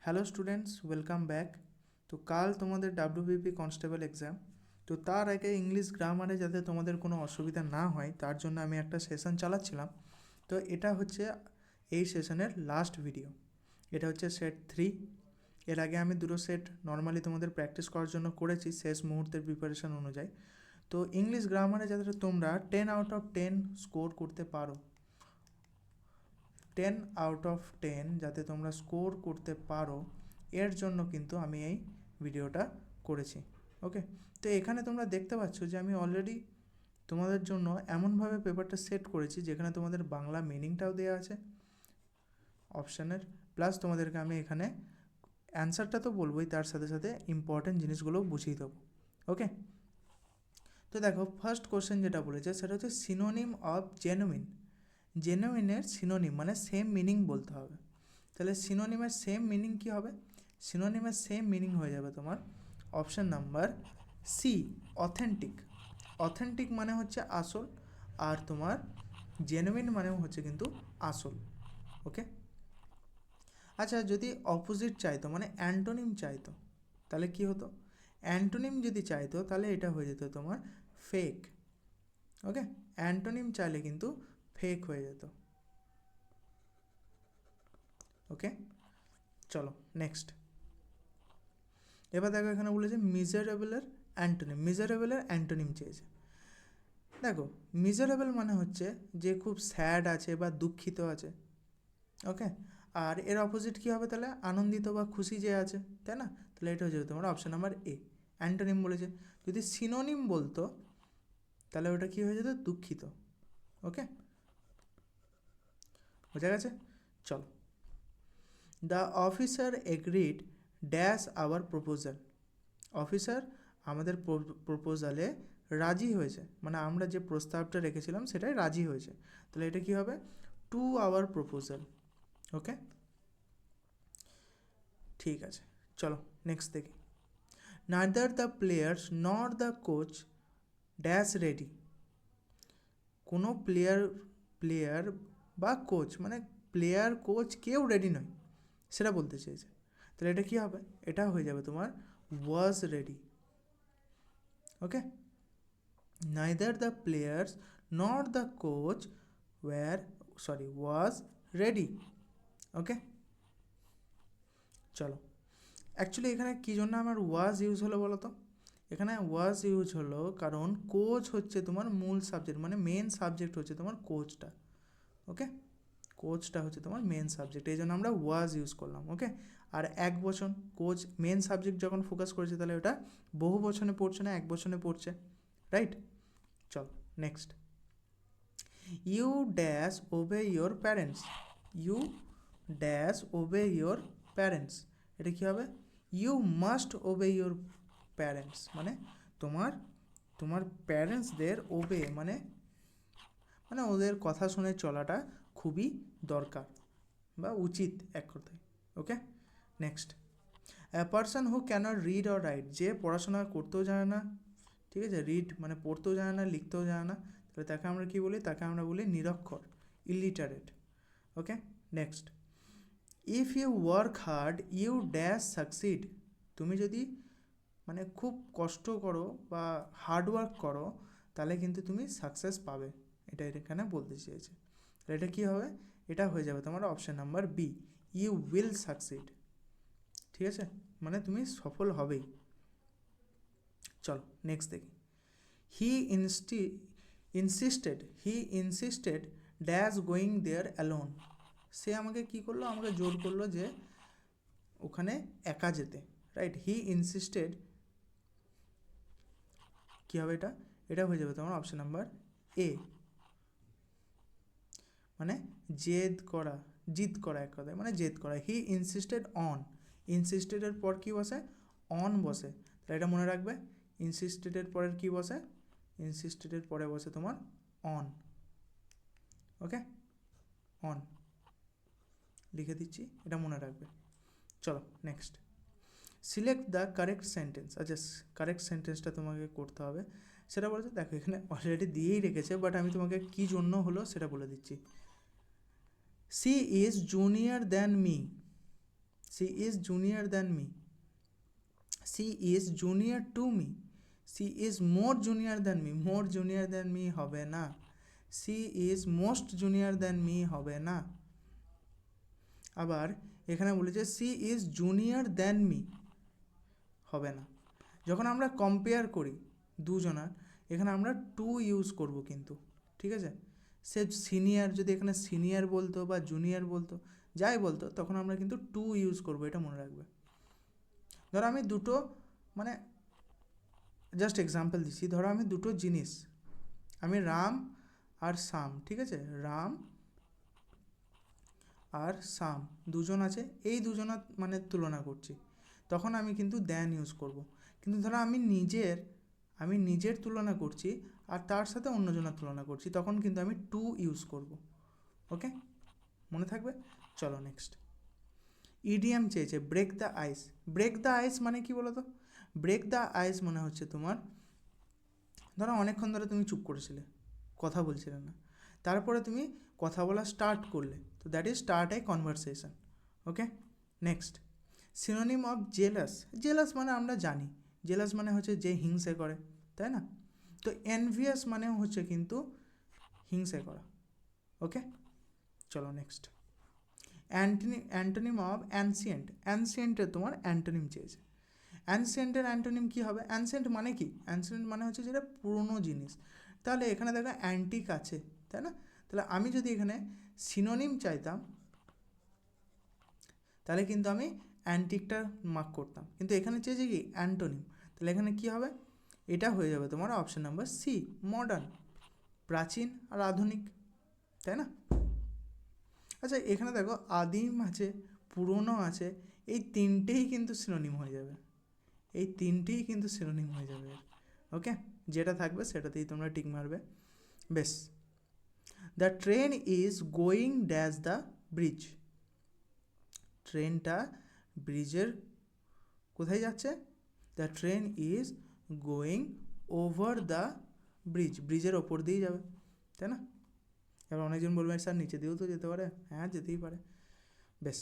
Hello students, welcome back. তো কাল তোমাদের ডাব্লিউবিপি কনস্টেবল এক্সাম। তো তার আগে ইংলিশ গ্রামারে যাতে তোমাদের কোনো অসুবিধা না হয় তার জন্য আমি একটা সেশন চালাচ্ছিলাম। তো এটা হচ্ছে এই সেশনের লাস্ট ভিডিও। এটা হচ্ছে সেট 3। এর আগে আমি দুটো সেট নর্মালি তোমাদের প্র্যাকটিস করার জন্য করেছি শেষ মুহূর্তের প্রিপারেশন অনুযায়ী। তো ইংলিশ গ্রামারে যাতে তোমরা 10/10 স্কোর করতে পারো, 10/10 যাতে তোমরা স্কোর করতে পারো, এর জন্য কিন্তু আমি এই ভিডিওটা করেছি। ওকে, তো এখানে তোমরা দেখতে পাচ্ছ যে আমি অলরেডি তোমাদের জন্য এমনভাবে পেপারটা সেট করেছি যেখানে তোমাদের বাংলা মিনিংটাও দেওয়া আছে অপশানের, প্লাস তোমাদেরকে আমি এখানে অ্যান্সারটা তো বলবোই, তার সাথে সাথে ইম্পর্টেন্ট জিনিসগুলো বুঝিয়ে দেবো। ওকে, তো দেখো ফার্স্ট কোশ্চেন যেটা বলেছে সেটা হচ্ছে সিনোনিম অফ জেনুইন। জেনুইনের সিনোনিম মানে সেম মিনিং বলতে হবে। তাহলে সিনোনিমের সেম মিনিং কী হবে? সিনোনিমের সেম মিনিং হয়ে যাবে তোমার option number C, authentic. Authentic মানে হচ্ছে আসল, আর তোমার জেনুইন মানেও হচ্ছে কিন্তু আসল। ওকে, আচ্ছা যদি অপোজিট চাইতো মানে অ্যান্টোনিম চাইতো তাহলে কি হতো? অ্যান্টোনিম যদি চাইতো তাহলে এটা হয়ে যেত তোমার ফেক। ওকে, অ্যান্টোনিম চাইলে কিন্তু ফেক হয়ে যেত। ওকে, চলো নেক্সট। এবার দেখো এখানে বলেছে মিজারেবলের অ্যান্টোনিম। মিজারেবলের অ্যান্টোনিম চেয়েছে। দেখো মিজারেবল মানে হচ্ছে যে খুব স্যাড আছে বা দুঃখিত আছে। ওকে, আর এর অপোজিট কী হবে তাহলে? আনন্দিত বা খুশি যে আছে, তাই না? তাহলে এটা হচ্ছে তোমার অপশান নাম্বার এ, অ্যান্টোনিম বলেছে। যদি সিনোনিম বলতো তাহলে ওটা কী হয়ে যেত? দুঃখিত। ওকে, বোঝা গেছে? চলো, the officer agreed dash our proposal. Officer আমাদের প্রপোজালে রাজি হয়েছে, মানে আমরা যে প্রস্তাবটা রেখেছিলাম সেটাই রাজি হয়েছে। তাহলে এটা কী হবে? To our proposal. ওকে, ঠিক আছে, চলো নেক্সট দেখি। Neither the players nor the coach dash ready. কোনো প্লেয়ার বা কোচ মানে প্লেয়ার কোচ কেউ রেডি নয় সেটা বলতে চেয়েছে। তাহলে এটা কী হবে? এটা হয়ে যাবে তোমার was ready. Okay, neither the players nor the coach was ready. Okay, চলো, অ্যাকচুয়ালি এখানে কী জন্য আমার ওয়াজ ইউজ হলো বলো তো? এখানে ওয়াজ ইউজ হলো কারণ কোচ হচ্ছে তোমার মূল সাবজেক্ট, মানে মেন সাবজেক্ট হচ্ছে তোমার কোচটা। ওকে, কোচটা হচ্ছে তোমার মেন সাবজেক্ট, এই জন্য আমরা ওয়াজ ইউজ করলাম। ওকে, আর এক বচন, কোচ মেন সাবজেক্ট যখন ফোকাস করেছে তাহলে ওটা বহু বচনে পড়ছে না, এক বচনে পড়ছে, রাইট? চল next. You dash obey your parents. You dash obey your parents, এটা কী হবে? You must obey your parents, মানে তোমার তোমার প্যারেন্টসদের ওবে মানে মানে ওদের কথা শুনে চলাটা খুবই দরকার বা উচিত এক কথায়। Okay, next. A person who cannot read or write, যে পড়াশোনা করতেও জানে না, ঠিক আছে, রিড মানে পড়তেও জানে না, লিখতেও জানে না, তাহলে তাকে আমরা কী বলি? তাকে আমরা বলি নিরক্ষর, illiterate. Okay, next. If you work hard you dash succeed. তুমি যদি মানে খুব কষ্ট করো বা হার্ড ওয়ার্ক করো তাহলে কিন্তু তুমি সাকসেস পাবে, এটা এখানে বলতে চেয়েছে। তাহলে এটা কী হবে? এটা হয়ে যাবে তোমার option number B, you will succeed. ঠিক আছে, মানে তুমি সফল হবেই। চলো নেক্সট দেখি। He insisted dash going there alone. সে আমাকে কী করলো? আমাকে জোর করলো যে ওখানে একা যেতে, রাইট? হি ইনসিস্টেড, কী হবে এটা? এটা হয়ে যাবে তোমার অপশান নাম্বার এ, মানে জেদ করা, জিদ করা, এক কথায় মানে জেদ করা। হি ইনসিস্টেড অন, ইনসিস্টেডের পর কী বসে? অন বসে, তাহলে এটা মনে রাখবে। ইনসিস্টেডের পরের কী বসে? ইনসিস্টেডের পরে বসে তোমার অন। ওকে, অন লিখে দিচ্ছি, এটা মনে রাখবে। চলো next. Select the correct sentence. আচ্ছা, কারেক্ট সেন্টেন্সটা তোমাকে করতে হবে, সেটা বলেছে। দেখো এখানে অলরেডি দিয়েই রেখেছে, বাট আমি তোমাকে কী জন্য হলো সেটা বলে দিচ্ছি। She is junior than me. she is junior than me, she is junior to me, she is more junior than me, more junior than me হবে না, she is most junior than me হবে না। আবার এখানে বলেছে she is junior than me হবে না। যখন আমরা কম্পেয়ার করি দুজনার, এখানে আমরা টু ইউজ করব কিন্তু, ঠিক আছে। সে সিনিয়র যদি এখানে সিনিয়র বলতো বা জুনিয়র বলতো, যাই বলতো, তখন আমরা কিন্তু টু ইউজ করব, এটা মনে রাখবে। ধরো আমি দুটো মানে জাস্ট এক্সাম্পল দিচ্ছি, ধরো আমি দুটো জিনিস, আমি রাম আর শ্যাম, ঠিক আছে, রাম আর শ্যাম দুজন আছে, এই দুজনের মানে তুলনা করছি, তখন আমি কিন্তু দ্যান ইউজ করব। কিন্তু ধরো আমি নিজের তুলনা করছি আর তার সাথে অন্যজনের তুলনা করছি, তখন কিন্তু আমি টু ইউজ করব। ওকে, মনে থাকবে। চলো নেক্সট ইডিয়াম চেয়েছে break the ice. Break the ice মানে কি বলো তো? ব্রেক দ্য আইস মানে হচ্ছে তোমার, ধরো অনেকক্ষণ ধরে তুমি চুপ করেছিলে, কথা বলছিলে না, তারপরে তুমি কথা বলা স্টার্ট করলে, তো that is start a conversation. Okay, next synonym of jealous. Jealous মানে আমরা জানি, জেলাস মানে হচ্ছে যে হিংসে করে, তাই না? তো এনভিয়াস মানে হচ্ছে কিন্তু হিংসে করা। ওকে, চলো নেক্সট অ্যান্টোনিম অফ অ্যানসিয়েন্ট। অ্যানসিয়েন্টের তোমার অ্যান্টোনিম চেয়েছে। অ্যানসিয়েন্টের অ্যান্টোনিম কী হবে? অ্যানসিয়েন্ট মানে কি? অ্যানসিয়েন্ট মানে হচ্ছে যেটা পুরনো জিনিস। তাহলে এখানে দেখো অ্যান্টিক আছে, তাই না? তাহলে আমি যদি এখানে সিনোনিম চাইতাম, তাহলে কিন্তু আমি অ্যান্টিকটা মার্ক করতাম, কিন্তু এখানে চেয়েছে কি অ্যান্টোনিম। তাহলে এখানে কি হবে? এটা হয়ে যাবে তোমার অপশন নাম্বার সি, মডার্ন, প্রাচীন আর আধুনিক, তাই না? আচ্ছা এখানে দেখো আদিম আছে, পুরনো আছে, এই তিনটেই কিন্তু সিনোনিম হয়ে যাবে, এই তিনটেই কিন্তু সিনোনিম হয়ে যাবে। ওকে, যেটা থাকবে সেটাতেই তোমরা টিক মারবে। বেশ, the train is going dash the bridge. ট্রেনটা ব্রিজের কোথায় যাচ্ছে? The train is going over the bridge, ব্রিজের ওপর দিয়েই যাবে, তাই না? এবার অনেকজন বলবেন স্যার নিচে দিয়েও তো যেতে পারে। হ্যাঁ, যেতেই পারে। বেশ,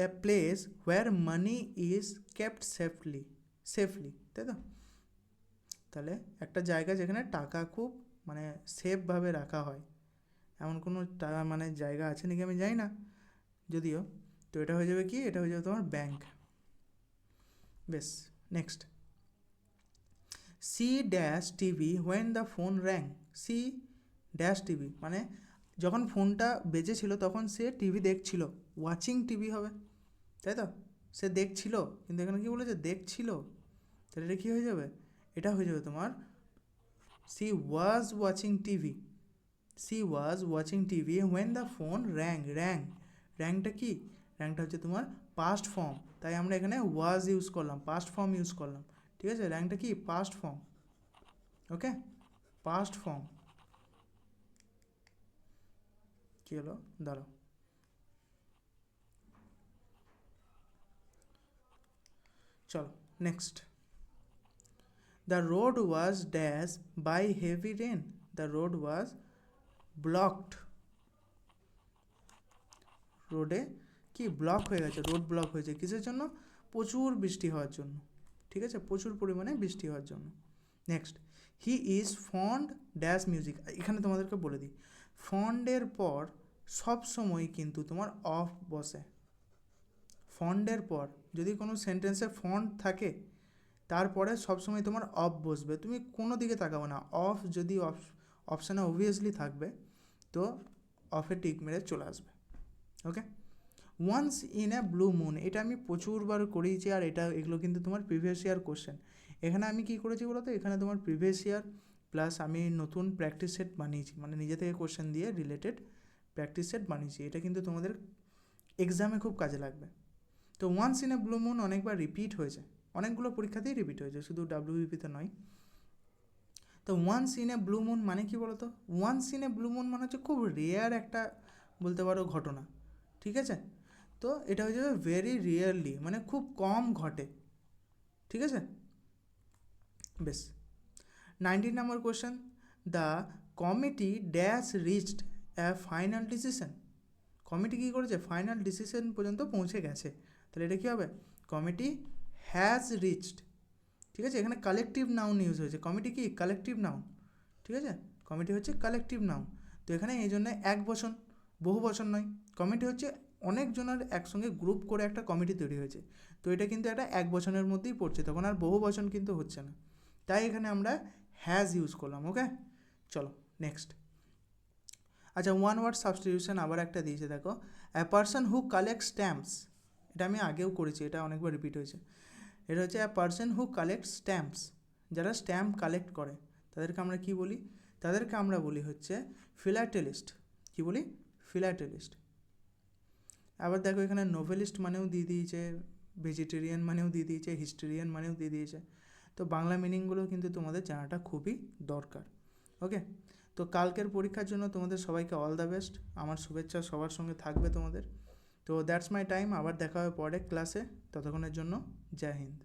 a place where money is kept safely, তাই তো? তাহলে একটা জায়গা যেখানে টাকা খুব মানে সেফভাবে রাখা হয়, এমন কোনো মানে জায়গা আছে নাকি আমি জানি না যদিও। তো এটা হয়ে যাবে কি? এটা হয়ে যাবে তোমার ব্যাংক। বেশ, next she dash TV when the phone rang. She dash TV মানে যখন ফোনটা বেজেছিল তখন সে টিভি দেখছিল, ওয়াচিং টিভি হবে, তাই তো? সে দেখছিল, কিন্তু এখানে কী বলেছে? দেখছিল। তাহলে এটা কী হয়ে যাবে? এটা হয়ে যাবে তোমার she was watching TV. She was watching TV when the phone র্যাংটা কি? র্যাংটা হচ্ছে তোমার পাস্ট ফর্ম, তাই আমরা এখানে ওয়াজ ইউজ করলাম, পাস্ট ফর্ম ইউজ করলাম, ঠিক আছে? র্যাংটা কি? Past form. Okay, past form. কী হলো? দাঁড়াও, চলো next the road was dash by heavy rain. The road was blocked. রোডে কি ব্লক হয়ে গেছে? রোড ব্লক হয়েছে কিসের জন্য? প্রচুর বৃষ্টি হওয়ার জন্য, ঠিক আছে? প্রচুর পরিমাণে বৃষ্টি হওয়ার জন্য। Next he is fond dash music. এখানে তোমাদেরকে বলে দিই, ফন্ডের পর সব সময় কিন্তু তোমার অফ বসে। ফন্ডের পর যদি কোনো সেন্টেন্সে ফন্ড থাকে, তারপরে সবসময় তোমার অফ বসবে, তুমি কোনো দিকে তাকাবে না। অফ যদি অপশানে অবভিয়াসলি থাকবে, তো অফে টিক মেরে চলে আসবে। Okay, once in a blue moon, এটা আমি প্রচুরবার করিয়েছি, আর এগুলো কিন্তু তোমার প্রিভিয়াস ইয়ার কোশ্চেন। এখানে আমি কি করেছি বলো তো? এখানে তোমার প্রিভিয়াস ইয়ার প্লাস আমি নতুন প্র্যাকটিস সেট বানিয়েছি, মানে নিজে থেকে কোশ্চেন দিয়ে রিলেটেড প্র্যাকটিস সেট বানিয়েছি। এটা কিন্তু তোমাদের এক্সামে খুব কাজে লাগবে। তো once in a blue moon অনেকবার রিপিট হয়েছে, অনেকগুলো পরীক্ষাতেই রিপিট হয়েছে, শুধু ডাব্লিউবিপিতে নয়। তো once in a blue moon মানে কি বলো তো? Once in a blue moon মানে হচ্ছে খুব রেয়ার একটা বলতে পারো ঘটনা, ঠিক আছে? তো এটা হয়ে যাবে ভেরি রিয়ারলি, মানে খুব কম ঘটে, ঠিক আছে? বেশ, 19 number question the committee dash reached a final decision. Committee কী করেছে, ফাইনাল ডিসিশন পর্যন্ত পৌঁছে গেছে। তাহলে এটা কী হবে, কমিটি হ্যাজ রিচড। ঠিক আছে, এখানে কালেকটিভ নাউন ইউজ হয়েছে। কমিটি কি কালেকটিভ নাউন, ঠিক আছে, কমিটি হচ্ছে কালেকটিভ নাউন। তো এখানে এই জন্য এক বচন, বহু বচন নয়। কমিটি হচ্ছে অনেকজনের একসঙ্গে গ্রুপ করে একটা কমিটি তৈরি হয়েছে। তো এটা কিন্তু একটা এক বচনের মধ্যেই পড়ছে, তখন আর বহু বচন কিন্তু হচ্ছে না। তাই এখানে আমরা হ্যাজ ইউজ করলাম। ওকে, চলো নেক্সট। আচ্ছা, ওয়ান ওয়ার্ড সাবস্টিটিউশন আবার একটা দিয়েছে, দেখো, অ্যা পারসন হু কালেক্ট স্ট্যাম্পস। এটা আমি আগেও করেছি, এটা অনেকবার রিপিট হয়েছে। এটা হচ্ছে অ্যা পারসন হু কালেক্ট স্ট্যাম্পস। যারা স্ট্যাম্প কালেক্ট করে তাদেরকে আমরা কি বলি, তাদেরকে আমরা বলি হচ্ছে ফিলাটেলিস্ট। কি বলি, ফিলাটেলিস্ট। আবার দেখো এখানে নোভেলিস্ট মানেও দিয়ে দিয়েছে, ভেজিটেরিয়ান মানেও দিয়ে দিয়েছে, হিস্টোরিয়ান মানেও দিয়ে দিয়েছে। তো বাংলা মিনিংগুলো কিন্তু তোমাদের জানাটা খুবই দরকার। ওকে, তো কালকের পরীক্ষার জন্য তোমাদের সবাইকে অল দ্য বেস্ট। আমার শুভেচ্ছা সবার সঙ্গে থাকবে তোমাদের। তো দ্যাটস মাই টাইম। আবার দেখা হবে পরের ক্লাসে, ততক্ষণের জন্য জয় হিন্দ।